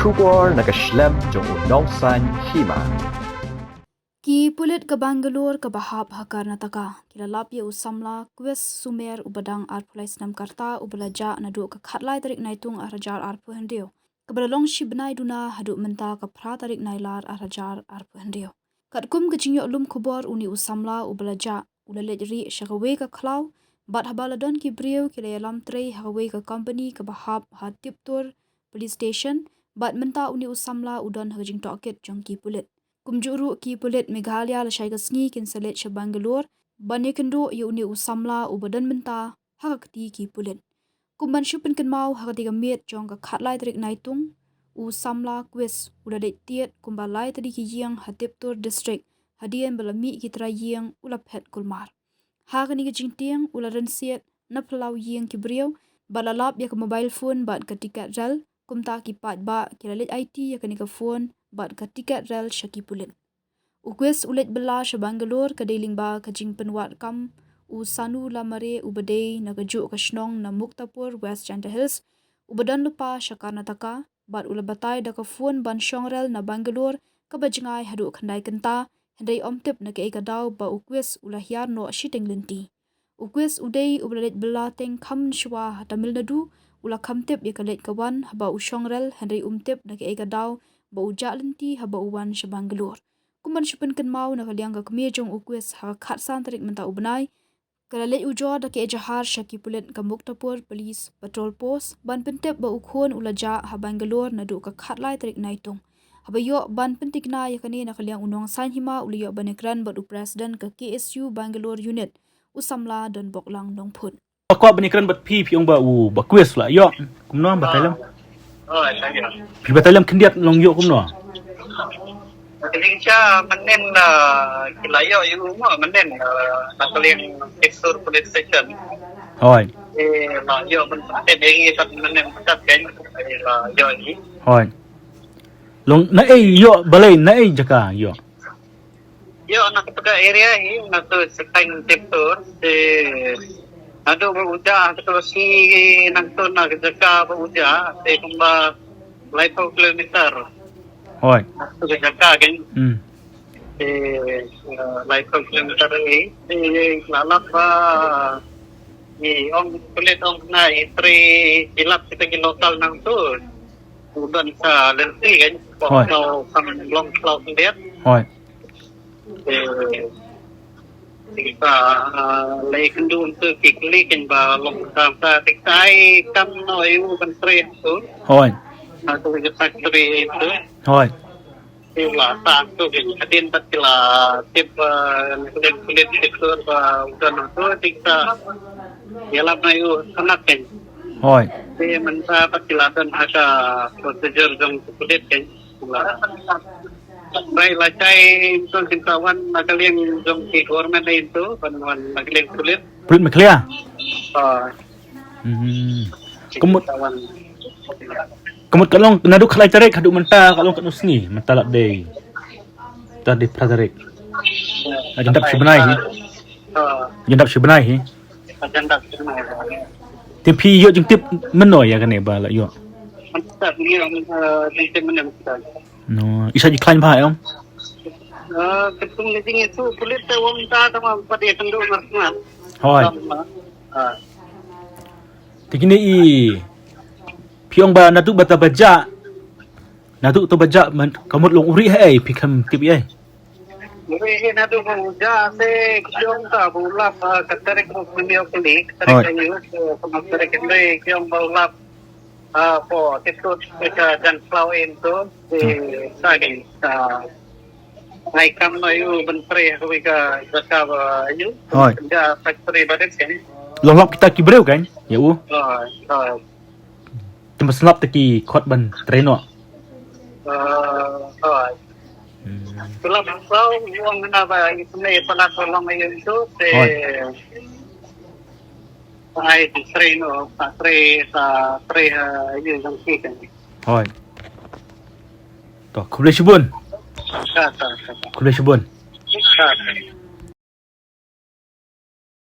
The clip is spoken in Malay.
Syukur nakaslem jong unong san Hima. Ki Pulit ke Bangalore ke Bahab Karnataka. Kila lap ye Samla kues sumer ubadang arpulai senam karta ubelaja nadu ke khatlai tarik naitung arajar arpu hendio. Kebelalong si Bnai Duna haduk menta ke pra tarik nailar arajar arpu hendio. Katkum ke jingyok lum kubor uni Samla ubelaja ulalet ri syakawe ke klau bat habaladon ki brio kila yalam trei hawe ke company ke Bahab hatip tur police station bat menta uni Samla udon hajing toket jong Ki Pulit. Kumjuru Ki Pulit Meghalaya la syai kasngi kin selet sya Bangalore bani kendo ye uni Samla ubadan menta hakati Ki Pulit. Kumban syupen ken mau hakati gamit jong ka khatlai trik naitung Samla kwes udadet tiet kumbalai tadi ki yang hatip tur district hadian balami ki tra yang ulaphet kulmar. Hakani ki jingtiang ularan siet na pelau yang ki brio balalap ya ke mobile phone bat ka tiket rel kumta ki pat ba kilalit IT ya kani ka phone bat ka tiket rel Ki Pulit. Ukwes ulet bela sya Bangalore ka deling ba ka jing penwat kam sanu lamare ubadei na gajuk ka shnong na Muktapur West Janta Hills ubadan lupa sya Karnataka bat ulabatai da ka phone ban syong rel na Bangalore ka bajengai hadu khandai kenta hendai omtip na ke daw ba ukwes ulahyar no shiteng lenti. Ukwes udei ublalet bela teng kham shwa Tamil Nadu ula khamtip ya kalet kawan haba usyong rel hendai umtip na ke daw ba ujak lenti haba uwan sya Bangalore. Kumban syupen ken mau na kaliang ka kemir jong ukwes ha khatsan tarik menta Bnai kalalet ujo da ke jahar sya Ki Pulit ka Muktapur Police Patrol Post ban pentip ba ukhon ulaja ha Bangalore na du ka khatlai tarik naitung. Haba yo ban pentikna ya kani na kaliang unong san Hima uli yo banekran bat President ka KSU Bangalore Unit Samla dan boklang dong put. Aku benikran bat pi piong ba u ba quest la yo kumno batalam pi batalam kendiat long yo kumno Indonesia menen kilayo yu mo menen nakaleng Exur Police Station. Hoi. La yo men tedeng tat menen tat kan la yo ni. Hoi. Long na yo balay na jaka yo. Yo nak pada area hi nak tu setang tiptur ado beruja terus si nang tu nak jaka beruja kumba 1 kilometer. Hoi. Tu jaka kan. 1 kilometer ni lalap ni ong kulit ong na itri hilap kita ki lokal nang tu. Udan sa lenti kan. Kalau sang long cloud dia. Hoi. Kita lay kendu untuk kikli kan ba long sa tikai kam no yu ban tre tu. Hoi. Atau kita tre itu. Hoi. Ila ta tu kan hadin patila tip kulit sektor ba udan tu kita yalap na yu sanak kan. Hoi. Di mensa patila dan ada prosedur jong kulit kan. Baik lacai itu kintawan nagaliang jong ki government itu panuan nagaliang kulit. Pulit clear. Kumut kalong nadu khalai tarik hadu menta kalong kat nusni menta lap day. Tadi pratarik. Ajandap si Bnai hi. Ajandap si Bnai hi. Ajandap si Bnai. Tipi yo jeng tip menoy ya kane ba la yo. Menta ni tim menem kita. No, isa decline ba yong? Ketung ni itu kulit wong ta tama pada kendu marsna. Hoi. Tikini i piong ba natu bata baja. Natu to baja kamut long uri hai pikam tip ai. Uri natu buja se kiong ta bulap katarek mendio kini katarek ayu katarek kini kiong bulap po tikut kita dan flow itu di sagi naikam no yu bentre ka jaka ayu ja factory badet kan Long lap kita kibreu kan ya u tempat selap teki khot ban treno Tulap flow uang na ba itu ne pala tolong ayu itu ay treno sa tre ayu jang kan hoi to khule shibun sa khule shibun